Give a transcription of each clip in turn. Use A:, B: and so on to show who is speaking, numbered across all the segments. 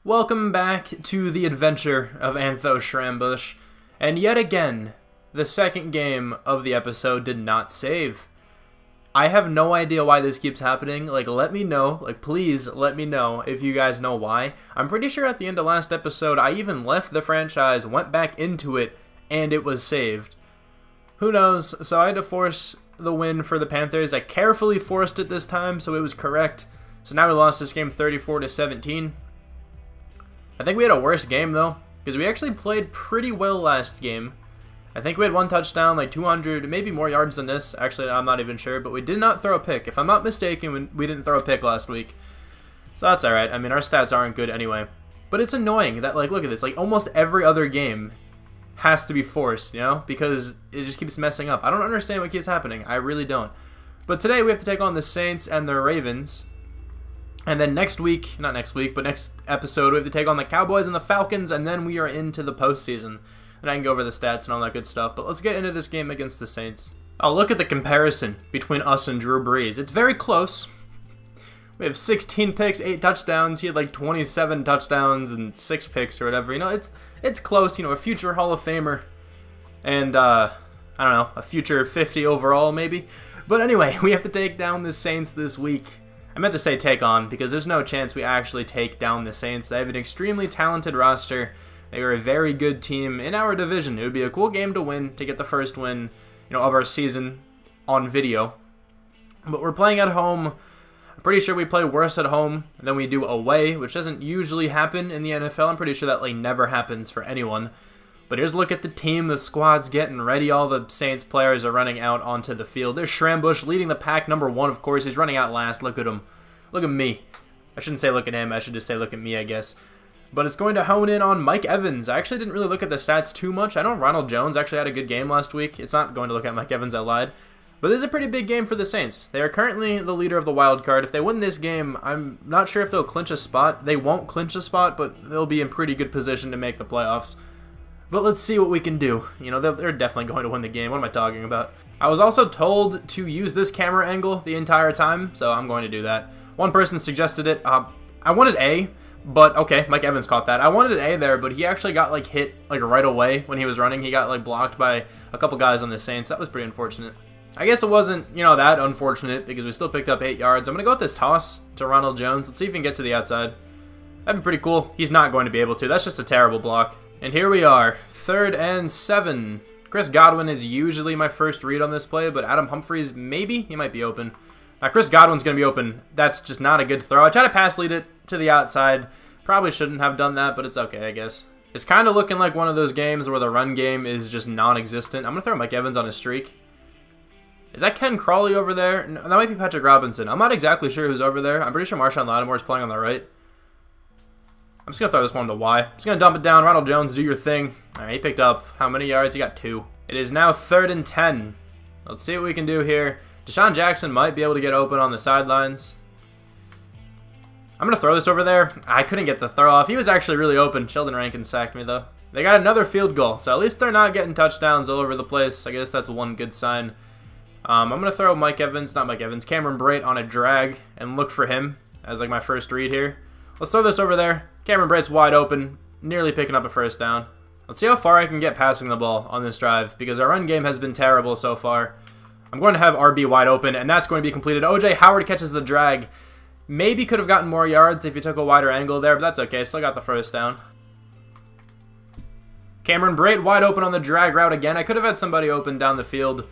A: Welcome back to the adventure of Shrammy, and yet again, the second game of the episode did not save. I have no idea why this keeps happening. Let me know. Please let me know if you guys know why. I'm pretty sure at the end of last episode, I even left the franchise, went back into it, and it was saved. Who knows? So I had to force the win for the Panthers. I carefully forced it this time, so it was correct. So now we lost this game 34-17. I think we had a worse game, though, because we actually played pretty well last game. I think we had one touchdown, 200, maybe more yards than this. Actually, I'm not even sure, but we did not throw a pick. If I'm not mistaken, we didn't throw a pick last week. So that's alright. I mean, our stats aren't good anyway. But it's annoying that, look at this. Almost every other game has to be forced, because it just keeps messing up. I don't understand what keeps happening. I really don't. But today we have to take on the Saints and the Ravens. And then next week, not next week, but next episode, we have to take on the Cowboys and the Falcons, and then we are into the postseason. And I can go over the stats and all that good stuff, but let's get into this game against the Saints. Oh, look at the comparison between us and Drew Brees. It's very close. We have 16 picks, 8 touchdowns. He had 27 touchdowns and 6 picks or whatever. It's close. A future Hall of Famer. And, I don't know, a future 50 overall maybe. But anyway, we have to take down the Saints this week. I meant to say take on, because there's no chance we actually take down the Saints. They have an extremely talented roster. They are a very good team in our division. It would be a cool game to win, to get the first win, of our season on video. But we're playing at home. I'm pretty sure we play worse at home than we do away, which doesn't usually happen in the NFL. I'm pretty sure that never happens for anyone. But here's a look at the team. The squad's getting ready. All the Saints players are running out onto the field. There's Shrammy leading the pack, #1, of course. He's running out last. Look at him. Look at me. I shouldn't say look at him. I should just say look at me, I guess. But it's going to hone in on Mike Evans. I actually didn't really look at the stats too much. I know Ronald Jones actually had a good game last week. It's not going to look at Mike Evans, I lied. But this is a pretty big game for the Saints. They are currently the leader of the wild card. If they win this game, I'm not sure if they'll clinch a spot. They won't clinch a spot, but they'll be in pretty good position to make the playoffs. But let's see what we can do. They're definitely going to win the game. What am I talking about? I was also told to use this camera angle the entire time, so I'm going to do that. One person suggested it. I wanted A, but okay, Mike Evans caught that. I wanted an A there, but he actually got hit right away when he was running. He got blocked by a couple guys on the Saints. That was pretty unfortunate. I guess it wasn't, that unfortunate because we still picked up 8 yards. I'm going to go with this toss to Ronald Jones. Let's see if he can get to the outside. That'd be pretty cool. He's not going to be able to. That's just a terrible block. And here we are, 3rd and 7. Chris Godwin is usually my first read on this play, but Adam Humphries, maybe? He might be open. Now, Chris Godwin's going to be open. That's just not a good throw. I tried to pass lead it to the outside. Probably shouldn't have done that, but it's okay, I guess. It's kind of looking like one of those games where the run game is just non-existent. I'm going to throw Mike Evans on a streak. Is that Ken Crawley over there? No, that might be Patrick Robinson. I'm not exactly sure who's over there. I'm pretty sure Marshawn Lattimore is playing on the right. I'm just going to throw this one to Y. Just going to dump it down. Ronald Jones, do your thing. All right, he picked up how many yards? He got 2. It is now 3rd and 10. Let's see what we can do here. Deshaun Jackson might be able to get open on the sidelines. I'm going to throw this over there. I couldn't get the throw off. He was actually really open. Sheldon Rankins sacked me, though. They got another field goal, so at least they're not getting touchdowns all over the place. I guess that's one good sign. I'm going to throw Cameron Brate on a drag and look for him as my first read here. Let's throw this over there. Cameron Brate's wide open, nearly picking up a first down. Let's see how far I can get passing the ball on this drive, because our run game has been terrible so far. I'm going to have RB wide open, and that's going to be completed. OJ Howard catches the drag. Maybe could have gotten more yards if you took a wider angle there, but that's okay. Still got the first down. Cameron Brate wide open on the drag route again. I could have had somebody open down the field,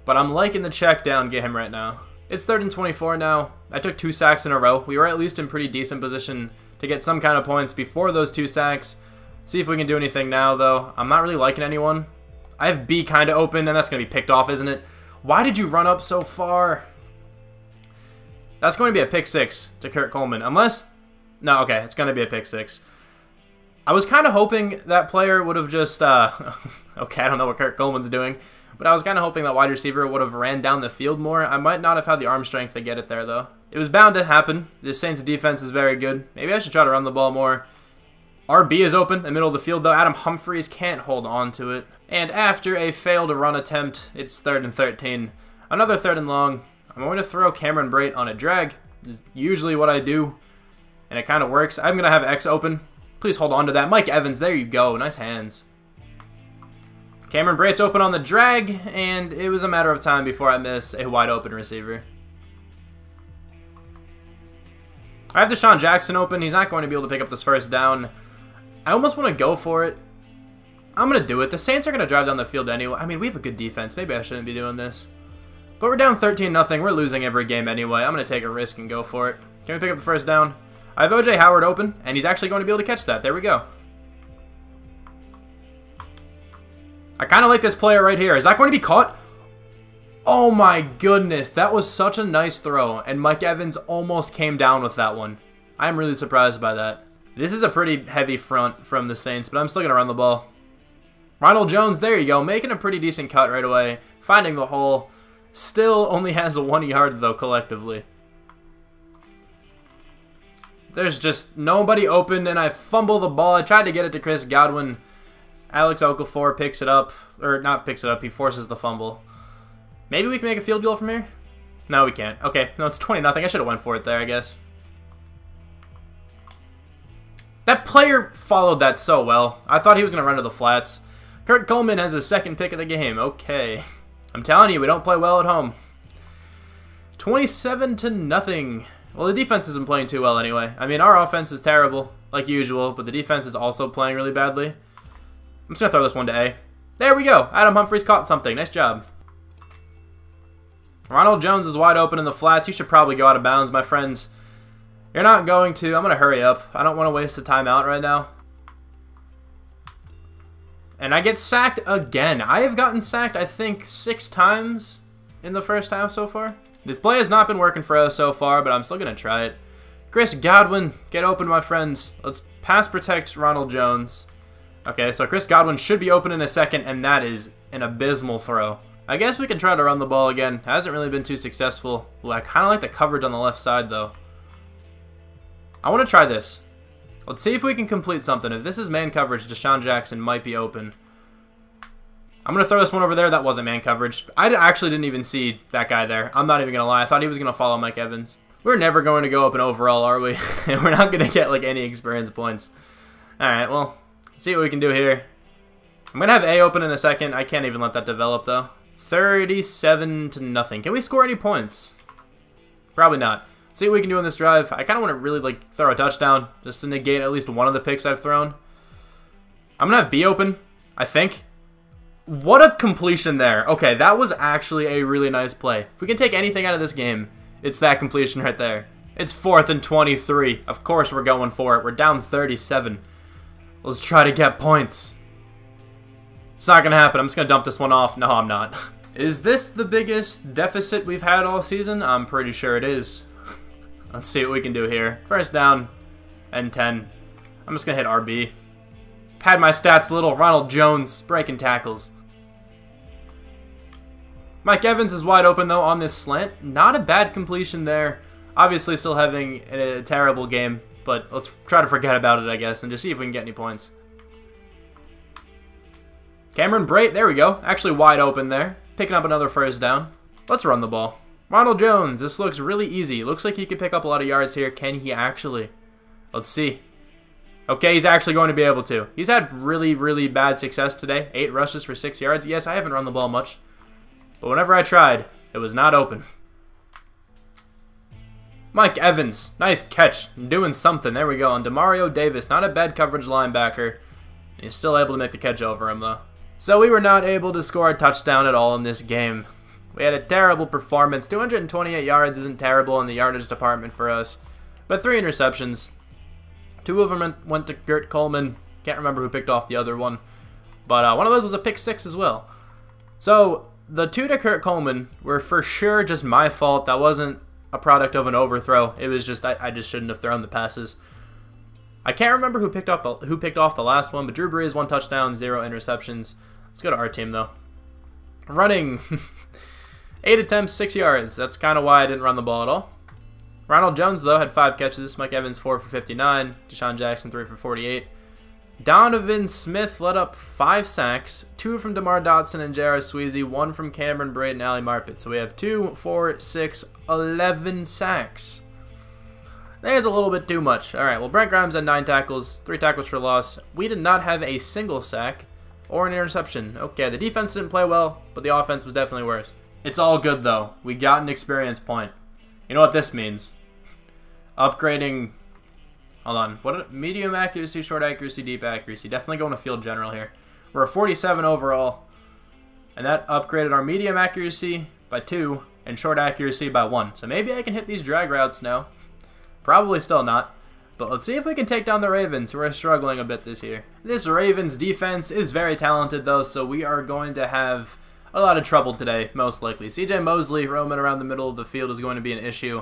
A: but I'm liking the check down game right now. It's 3rd and 24 now. I took 2 sacks in a row. We were at least in pretty decent position to get some kind of points before those 2 sacks. See if we can do anything now, though. I'm not really liking anyone. I have B kind of open, and that's going to be picked off, isn't it? Why did you run up so far? That's going to be a pick 6 to Kurt Coleman. Unless... No, okay, it's going to be a pick 6. I was kind of hoping that player would have just... okay, I don't know what Kurt Coleman's doing. But I was kind of hoping that wide receiver would have ran down the field more. I might not have had the arm strength to get it there, though. It was bound to happen. The Saints' defense is very good. Maybe I should try to run the ball more. RB is open in the middle of the field, though. Adam Humphries can't hold on to it. And after a failed run attempt, it's 3rd and 13. Another 3rd and long. I'm going to throw Cameron Brate on a drag. This is usually what I do, and it kind of works. I'm going to have X open. Please hold on to that. Mike Evans, there you go. Nice hands. Cameron Brate's open on the drag, and it was a matter of time before I miss a wide open receiver. I have Deshaun Jackson open. He's not going to be able to pick up this 1st down. I almost want to go for it. I'm going to do it. The Saints are going to drive down the field anyway. I mean, we have a good defense. Maybe I shouldn't be doing this. But we're down 13-0. We're losing every game anyway. I'm going to take a risk and go for it. Can we pick up the 1st down? I have O.J. Howard open, and he's actually going to be able to catch that. There we go. I kind of like this player right here. Is that going to be caught? Oh my goodness. That was such a nice throw, and Mike Evans almost came down with that one. I'm really surprised by that. This is a pretty heavy front from the Saints, but I'm still going to run the ball. Ronald Jones, there you go, making a pretty decent cut right away, finding the hole. Still only has a 1 yard, though, collectively. There's just nobody open, and I fumble the ball. I tried to get it to Chris Godwin. Alex Okafor picks it up, or not picks it up, he forces the fumble. Maybe we can make a field goal from here? No, we can't. Okay, no, it's 20-0. I should have went for it there, I guess. That player followed that so well. I thought he was going to run to the flats. Kurt Coleman has his 2nd pick of the game. Okay. I'm telling you, we don't play well at home. 27-0. Well, the defense isn't playing too well anyway. I mean, our offense is terrible, like usual, but the defense is also playing really badly. I'm just going to throw this one to A. There we go. Adam Humphries caught something. Nice job. Ronald Jones is wide open in the flats. You should probably go out of bounds, my friends. You're not going to. I'm going to hurry up. I don't want to waste a timeout right now. And I get sacked again. I have gotten sacked, I think, 6 times in the 1st half so far. This play has not been working for us so far, but I'm still going to try it. Chris Godwin, get open, my friends. Let's pass protect Ronald Jones. Okay, so Chris Godwin should be open in a second, and that is an abysmal throw. I guess we can try to run the ball again. Hasn't really been too successful. Ooh, I kind of like the coverage on the left side, though. I want to try this. Let's see if we can complete something. If this is man coverage, Deshaun Jackson might be open. I'm going to throw this one over there. That wasn't man coverage. I actually didn't even see that guy there. I'm not even going to lie. I thought he was going to follow Mike Evans. We're never going to go up an overall, are we? We're not going to get like any experience points. Alright, well, let's see what we can do here. I'm going to have A open in a second. I can't even let that develop, though. 37-0. Can we score any points? Probably not. Let's see what we can do on this drive. I kind of want to really like throw a touchdown just to negate at least one of the picks I've thrown. I'm going to have B open, I think. What a completion there. Okay, that was actually a really nice play. If we can take anything out of this game, it's that completion right there. It's 4th and 23. Of course we're going for it. We're down 37. Let's try to get points. It's not going to happen. I'm just going to dump this one off. No, I'm not. Is this the biggest deficit we've had all season? I'm pretty sure it is. Let's see what we can do here. 1st down and 10. I'm just going to hit RB. Pad my stats a little. Ronald Jones breaking tackles. Mike Evans is wide open, though, on this slant. Not a bad completion there. Obviously still having a terrible game, but let's try to forget about it, I guess, and just see if we can get any points. Cameron Brate, there we go. Actually wide open there. Picking up another 1st down. Let's run the ball. Ronald Jones, this looks really easy. Looks like he could pick up a lot of yards here. Can he actually? Let's see. Okay, he's actually going to be able to. He's had really, really bad success today. 8 rushes for 6 yards. Yes, I haven't run the ball much. But whenever I tried, it was not open. Mike Evans, nice catch. Doing something. There we go. On Demario Davis, not a bad coverage linebacker. He's still able to make the catch over him, though. So we were not able to score a touchdown at all in this game. We had a terrible performance. 228 yards isn't terrible in the yardage department for us. But 3 interceptions. 2 of them went to Kurt Coleman. Can't remember who picked off the other one. But one of those was a pick 6 as well. So the 2 to Kurt Coleman were for sure just my fault. That wasn't a product of an overthrow. It was just I just shouldn't have thrown the passes. I can't remember who picked off the last one, but Drew Brees 1 touchdown, 0 interceptions. Let's go to our team though. Running 8 attempts, 6 yards. That's kind of why I didn't run the ball at all. Ronald Jones though had 5 catches. Mike Evans 4 for 59. Deshaun Jackson 3 for 48. Donovan Smith let up 5 sacks, 2 from DeMar Dotson and J.R. Sweezy, 1 from Cameron Brate and Ali Marpet. So we have 2, 4, 6, 11 sacks. That's a little bit too much. All right, well, Brent Grimes had 9 tackles, 3 tackles for loss. We did not have a single sack or an interception. Okay, the defense didn't play well, but the offense was definitely worse. It's all good, though. We got an experience point. You know what this means? Upgrading... Hold on. What? Medium accuracy, short accuracy, deep accuracy. Definitely going to field general here. We're a 47 overall. And that upgraded our medium accuracy by 2 and short accuracy by 1. So maybe I can hit these drag routes now. Probably still not. But let's see if we can take down the Ravens, who are struggling a bit this year. This Ravens defense is very talented, though, so we are going to have a lot of trouble today, most likely. CJ Mosley roaming around the middle of the field is going to be an issue.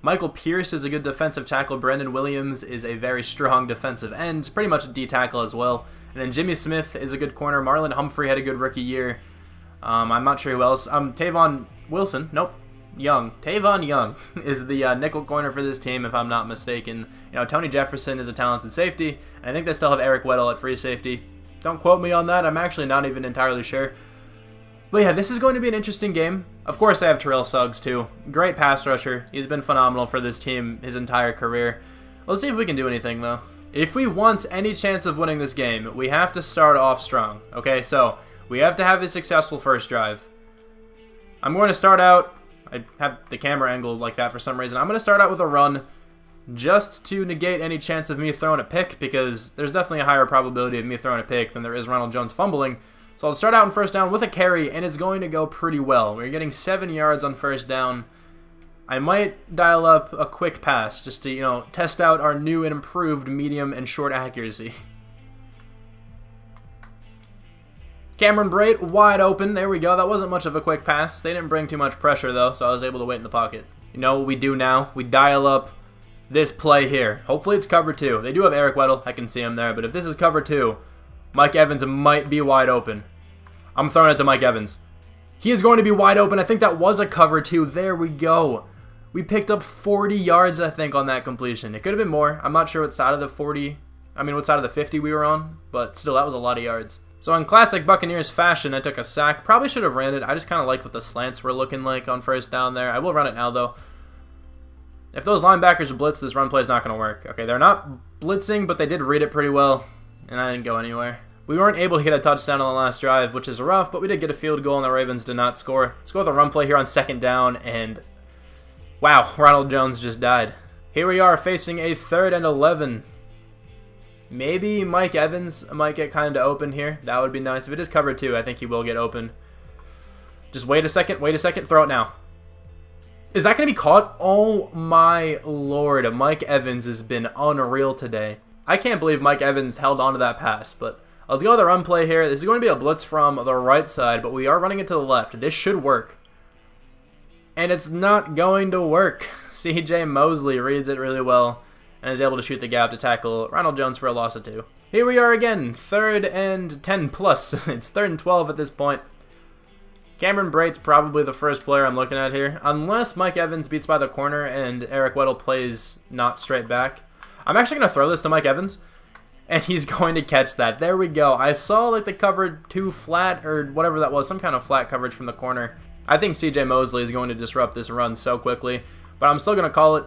A: Michael Pierce is a good defensive tackle. Brendan Williams is a very strong defensive end, pretty much a D tackle as well. And then Jimmy Smith is a good corner. Marlon Humphrey had a good rookie year. I'm not sure who else. Tavon Wilson, nope, Young. Tavon Young is the nickel corner for this team, if I'm not mistaken. You know, Tony Jefferson is a talented safety, and I think they still have Eric Weddle at free safety. Don't quote me on that. I'm actually not even entirely sure. But yeah, this is going to be an interesting game. Of course, they have Terrell Suggs, too. Great pass rusher. He's been phenomenal for this team his entire career. Let's see if we can do anything, though. If we want any chance of winning this game, we have to start off strong. Okay, so we have to have a successful first drive. I'm going to start out... I have the camera angled like that for some reason. I'm going to start out with a run just to negate any chance of me throwing a pick, because there's definitely a higher probability of me throwing a pick than there is Ronald Jones fumbling. So I'll start out in first down with a carry, and it's going to go pretty well. We're getting 7 yards on first down. I might dial up a quick pass just to, you know, test out our new and improved medium and short accuracy. Cameron Brate wide open. There we go. That wasn't much of a quick pass. They didn't bring too much pressure, though, so I was able to wait in the pocket. You know what we do now? We dial up this play here. Hopefully it's cover 2. They do have Eric Weddle. I can see him there, but if this is cover 2... Mike Evans might be wide open. I'm throwing it to Mike Evans. He is going to be wide open. I think that was a cover 2. There we go. We picked up 40 yards, I think, on that completion. It could have been more. I'm not sure what side of the 40, what side of the 50 we were on, but still, that was a lot of yards. So in classic Buccaneers fashion, I took a sack. Probably should have ran it. I just kind of liked what the slants were looking like on first down there. I will run it now, though. If those linebackers blitz, this run play is not going to work. Okay, they're not blitzing, but they did read it pretty well. And I didn't go anywhere. We weren't able to get a touchdown on the last drive, which is rough, but we did get a field goal and the Ravens did not score. Let's go with a run play here on second down, and wow, Ronald Jones just died. Here we are facing a 3rd and 11. Maybe Mike Evans might get kind of open here. That would be nice. If it is cover 2, I think he will get open. Just wait a second, throw it now. Is that going to be caught? Oh my lord, Mike Evans has been unreal today. I can't believe Mike Evans held on to that pass, but let's go with the run play here. This is going to be a blitz from the right side, but we are running it to the left. This should work. And it's not going to work. CJ Mosley reads it really well and is able to shoot the gap to tackle Ronald Jones for a loss of 2. Here we are again, 3rd and 10 plus. It's 3rd and 12 at this point. Cameron Brate's probably the first player I'm looking at here, unless Mike Evans beats by the corner and Eric Weddle plays not straight back. I'm actually going to throw this to Mike Evans, and he's going to catch that. There we go. I saw like the cover 2 flat, or whatever that was, some kind of flat coverage from the corner. I think CJ Mosley is going to disrupt this run so quickly, but I'm still going to call it.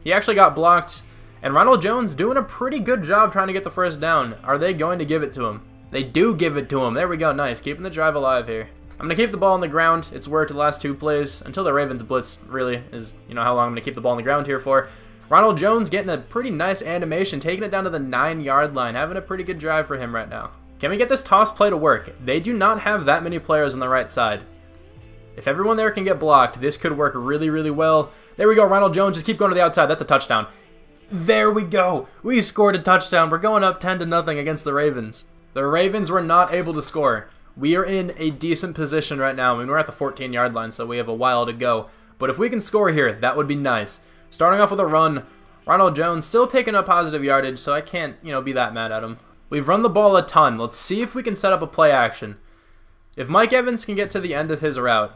A: He actually got blocked, and Ronald Jones doing a pretty good job trying to get the first down. Are they going to give it to him? They do give it to him. There we go. Nice. Keeping the drive alive here. I'm going to keep the ball on the ground. It's worked the last 2 plays until the Ravens blitz really is, you know, how long I'm going to keep the ball on the ground here for. Ronald Jones getting a pretty nice animation, taking it down to the 9-yard line, having a pretty good drive for him right now. Can we get this toss play to work? They do not have that many players on the right side. If everyone there can get blocked, this could work really, really well. There we go, Ronald Jones, just keep going to the outside. That's a touchdown. There we go. We scored a touchdown. We're going up 10-0 against the Ravens. The Ravens were not able to score. We are in a decent position right now. I mean, we're at the 14-yard line, so we have a while to go. But if we can score here, that would be nice. Starting off with a run, Ronald Jones still picking up positive yardage, so I can't, you know, be that mad at him. We've run the ball a ton. Let's see if we can set up a play action. If Mike Evans can get to the end of his route,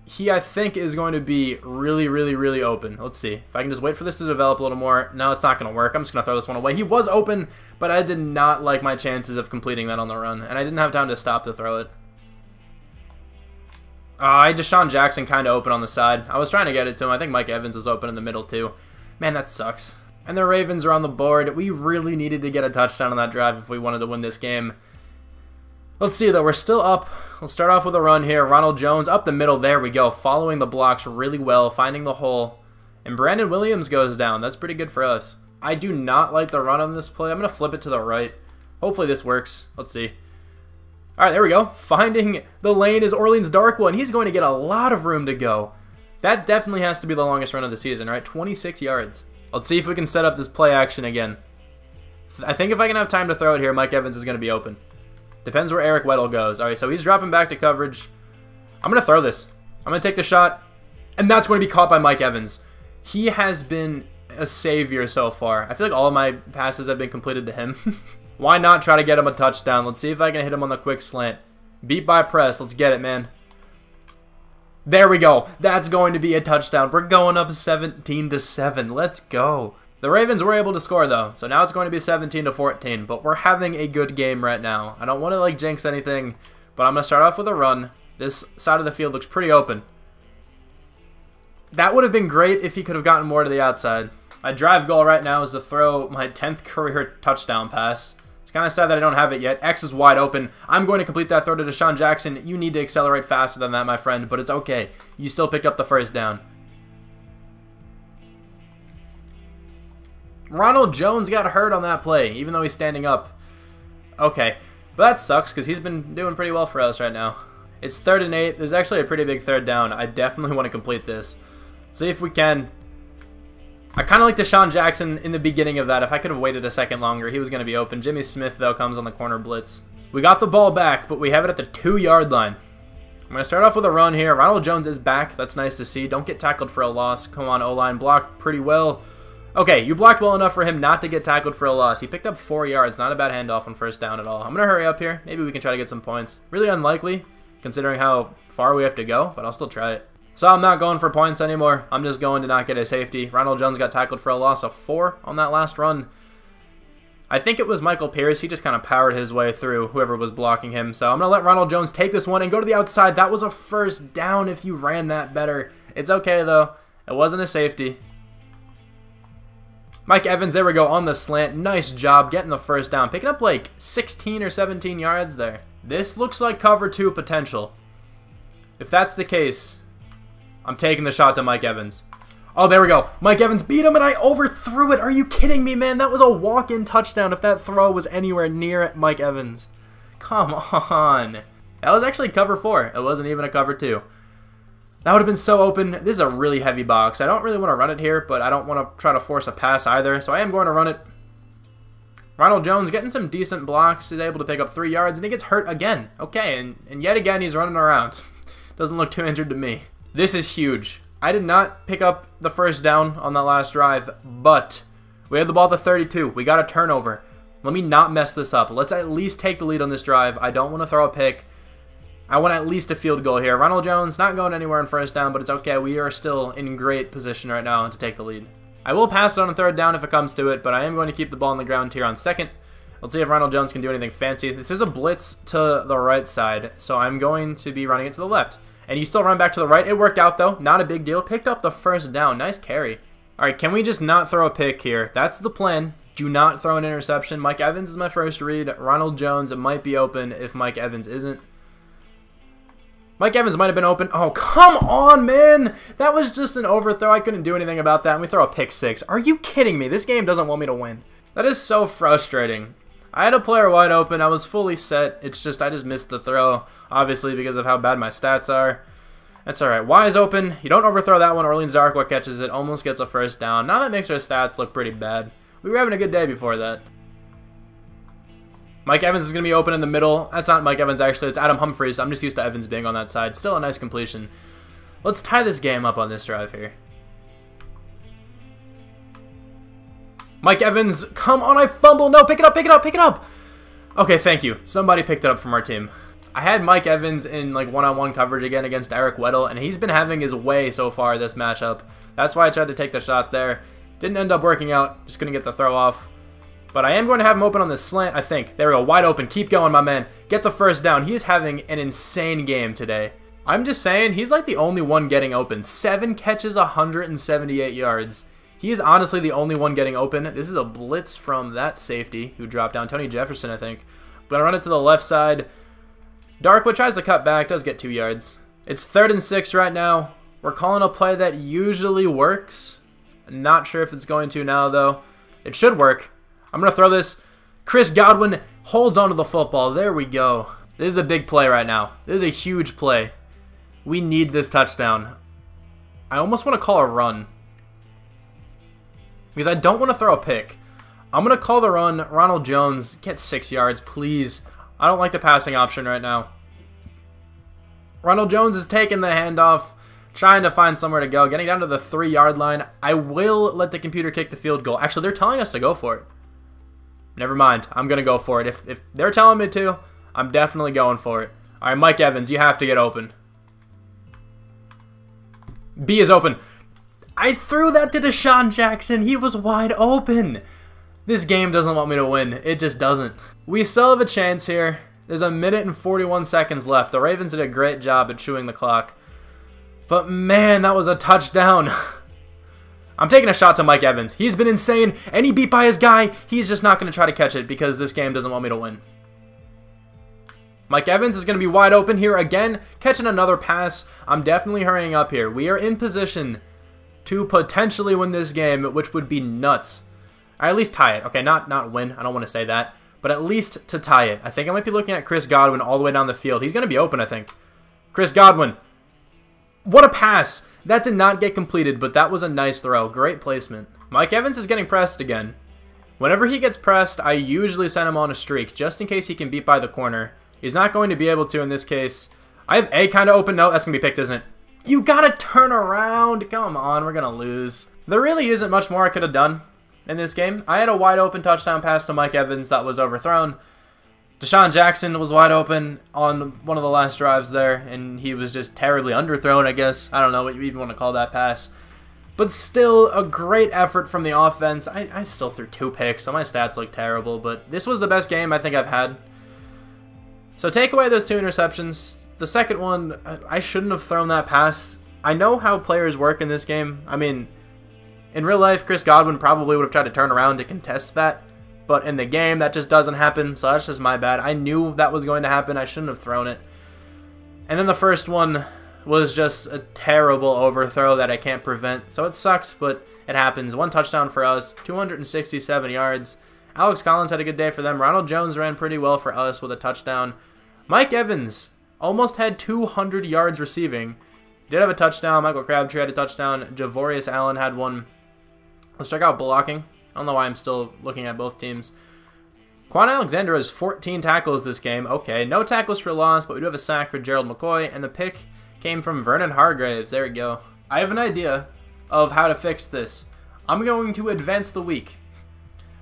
A: he, I think, is going to be really, really, really open. Let's see. If I can just wait for this to develop a little more. No, it's not going to work. I'm just going to throw this one away. He was open, but I did not like my chances of completing that on the run, and I didn't have time to stop to throw it. I had Deshaun Jackson kind of open on the side. I was trying to get it to him. I think Mike Evans was open in the middle, too. Man, that sucks. And the Ravens are on the board. We really needed to get a touchdown on that drive if we wanted to win this game. Let's see, though. We're still up. We'll start off with a run here. Ronald Jones up the middle. There we go. Following the blocks really well. Finding the hole. And Brandon Williams goes down. That's pretty good for us. I do not like the run on this play. I'm going to flip it to the right. Hopefully this works. Let's see. All right, there we go. Finding the lane is Orleans Dark One. He's going to get a lot of room to go. That definitely has to be the longest run of the season, right? 26 yards. Let's see if we can set up this play action again. I think if I can have time to throw it here, Mike Evans is going to be open. Depends where Eric Weddle goes. All right, so he's dropping back to coverage. I'm going to throw this. I'm going to take the shot, and that's going to be caught by Mike Evans. He has been a savior so far. I feel like all of my passes have been completed to him. Why not try to get him a touchdown? Let's see if I can hit him on the quick slant. Beat by press. Let's get it, man. There we go. That's going to be a touchdown. We're going up 17-7. Let's go. The Ravens were able to score, though, so now it's going to be 17-14, but we're having a good game right now. I don't want to, jinx anything, but I'm going to start off with a run. This side of the field looks pretty open. That would have been great if he could have gotten more to the outside. My drive goal right now is to throw my 10th career touchdown pass. It's kind of sad that I don't have it yet. X is wide open. I'm going to complete that throw to Deshaun Jackson. You need to accelerate faster than that, my friend, but it's okay. You still picked up the first down. Ronald Jones got hurt on that play, even though he's standing up. Okay, but that sucks because he's been doing pretty well for us right now. It's 3rd and 8. There's actually a pretty big third down. I definitely want to complete this. Let's see if we can. I kind of like Deshaun Jackson in the beginning of that. If I could have waited a second longer, he was going to be open. Jimmy Smith, though, comes on the corner blitz. We got the ball back, but we have it at the 2-yard line. I'm going to start off with a run here. Ronald Jones is back. That's nice to see. Don't get tackled for a loss. Come on, O-line. Blocked pretty well. Okay, you blocked well enough for him not to get tackled for a loss. He picked up 4 yards. Not a bad handoff on first down at all. I'm going to hurry up here. Maybe we can try to get some points. Really unlikely, considering how far we have to go, but I'll still try it. So I'm not going for points anymore. I'm just going to not get a safety. Ronald Jones got tackled for a loss of 4 on that last run. I think it was Michael Pierce. He just kind of powered his way through whoever was blocking him. So I'm going to let Ronald Jones take this one and go to the outside. That was a first down if you ran that better. It's okay, though. It wasn't a safety. Mike Evans, there we go, on the slant. Nice job getting the first down. Picking up 16 or 17 yards there. This looks like cover 2 potential. If that's the case, I'm taking the shot to Mike Evans. Oh, there we go. Mike Evans beat him, and I overthrew it. Are you kidding me, man? That was a walk-in touchdown if that throw was anywhere near Mike Evans. Come on. That was actually cover 4. It wasn't even a cover 2. That would have been so open. This is a really heavy box. I don't really want to run it here, but I don't want to try to force a pass either, so I am going to run it. Ronald Jones getting some decent blocks. He's able to pick up 3 yards, and he gets hurt again. Okay, and yet again he's running around. Doesn't look too injured to me. This is huge. I did not pick up the first down on that last drive, but we have the ball at the 32. We got a turnover. Let me not mess this up. Let's at least take the lead on this drive. I don't want to throw a pick. I want at least a field goal here. Ronald Jones not going anywhere in first down, but it's okay. We are still in great position right now to take the lead. I will pass it on a 3rd down if it comes to it, but I am going to keep the ball on the ground here on 2nd. Let's see if Ronald Jones can do anything fancy. This is a blitz to the right side, so I'm going to be running it to the left. And you still run back to the right. It worked out, though. Not a big deal. Picked up the first down. Nice carry. All right, can we just not throw a pick here? That's the plan. Do not throw an interception. Mike Evans is my first read. Ronald Jones might be open if Mike Evans isn't. Mike Evans might have been open. Oh, come on, man. That was just an overthrow. I couldn't do anything about that. And we throw a pick 6. Are you kidding me? This game doesn't want me to win. That is so frustrating. I had a player wide open. I was fully set. It's just I just missed the throw, obviously, because of how bad my stats are. That's all right. Y is open. You don't overthrow that one. Orleans Darkwa catches it. Almost gets a first down. Now that makes our stats look pretty bad. We were having a good day before that. Mike Evans is going to be open in the middle. That's not Mike Evans, actually. It's Adam Humphries. I'm just used to Evans being on that side. Still a nice completion. Let's tie this game up on this drive here. Mike Evans, come on, I fumble. No, pick it up, pick it up, pick it up. Okay, thank you. Somebody picked it up from our team. I had Mike Evans in like one-on-one coverage again against Eric Weddle, and he's been having his way so far this matchup. That's why I tried to take the shot there. Didn't end up working out. Just couldn't get the throw off. But I am going to have him open on this slant, I think. There we go. Wide open. Keep going, my man. Get the first down. He is having an insane game today. I'm just saying, he's like the only one getting open. 7 catches, 178 yards. He is honestly the only one getting open. This is a blitz from that safety who dropped down. Tony Jefferson, I think. But I run it to the left side. Darkwood tries to cut back. Does get 2 yards. It's 3rd and 6 right now. We're calling a play that usually works. Not sure if it's going to now, though. It should work. I'm going to throw this. Chris Godwin holds onto the football. There we go. This is a big play right now. This is a huge play. We need this touchdown. I almost want to call a run, because I don't want to throw a pick. I'm going to call the run. Ronald Jones, get 6 yards, please. I don't like the passing option right now. Ronald Jones is taking the handoff, trying to find somewhere to go, getting down to the 3-yard line. I will let the computer kick the field goal. Actually, they're telling us to go for it. Never mind. I'm going to go for it. If they're telling me to, I'm definitely going for it. All right, Mike Evans, you have to get open. B is open. I threw that to Deshaun Jackson. He was wide open. This game doesn't want me to win. It just doesn't. We still have a chance here. There's 1 minute and 41 seconds left. The Ravens did a great job at chewing the clock. But man, that was a touchdown. I'm taking a shot to Mike Evans. He's been insane, and he beat by his guy. He's just not going to try to catch it because this game doesn't want me to win. Mike Evans is going to be wide open here again, catching another pass. I'm definitely hurrying up here. We are in position to potentially win this game, which would be nuts. Or at least tie it. Okay, not win. I don't want to say that. But at least to tie it. I think I might be looking at Chris Godwin all the way down the field. He's going to be open, I think. Chris Godwin. What a pass. That did not get completed, but that was a nice throw. Great placement. Mike Evans is getting pressed again. Whenever he gets pressed, I usually send him on a streak, just in case he can beat by the corner. He's not going to be able to in this case. I have A kind of open. No, that's going to be picked, isn't it? You got to turn around. Come on, we're going to lose. There really isn't much more I could have done in this game. I had a wide open touchdown pass to Mike Evans that was overthrown. Deshaun Jackson was wide open on one of the last drives there, and he was just terribly underthrown, I guess. I don't know what you even want to call that pass. But still, a great effort from the offense. I still threw 2 picks, so my stats look terrible, but this was the best game I think I've had. So take away those 2 interceptions. The second one, I shouldn't have thrown that pass. I know how players work in this game. I mean, in real life, Chris Godwin probably would have tried to turn around to contest that. But in the game, that just doesn't happen, so that's just my bad. I knew that was going to happen. I shouldn't have thrown it. And then the first one was just a terrible overthrow that I can't prevent. So it sucks, but it happens. 1 touchdown for us, 267 yards. Alex Collins had a good day for them. Ronald Jones ran pretty well for us with a touchdown. Mike Evans almost had 200 yards receiving. He did have a touchdown. Michael Crabtree had a touchdown. Javorius Allen had one. Let's check out blocking. I don't know why I'm still looking at both teams. Quan Alexander has 14 tackles this game. Okay, no tackles for loss, but we do have a sack for Gerald McCoy, and the pick came from Vernon Hargraves. There we go. I have an idea of how to fix this. I'm going to advance the week.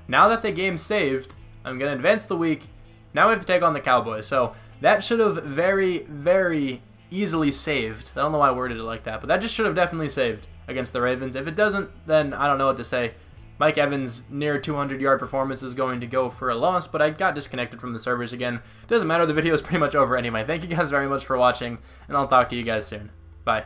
A: Now that the game's saved, I'm going to advance the week. Now we have to take on the Cowboys. So that should have very, very easily saved. I don't know why I worded it like that, but that just should have definitely saved against the Ravens. If it doesn't, then I don't know what to say. Mike Evans' near 200-yard performance is going to go for a loss, but I got disconnected from the servers again. Doesn't matter, the video is pretty much over anyway. Thank you guys very much for watching, and I'll talk to you guys soon. Bye.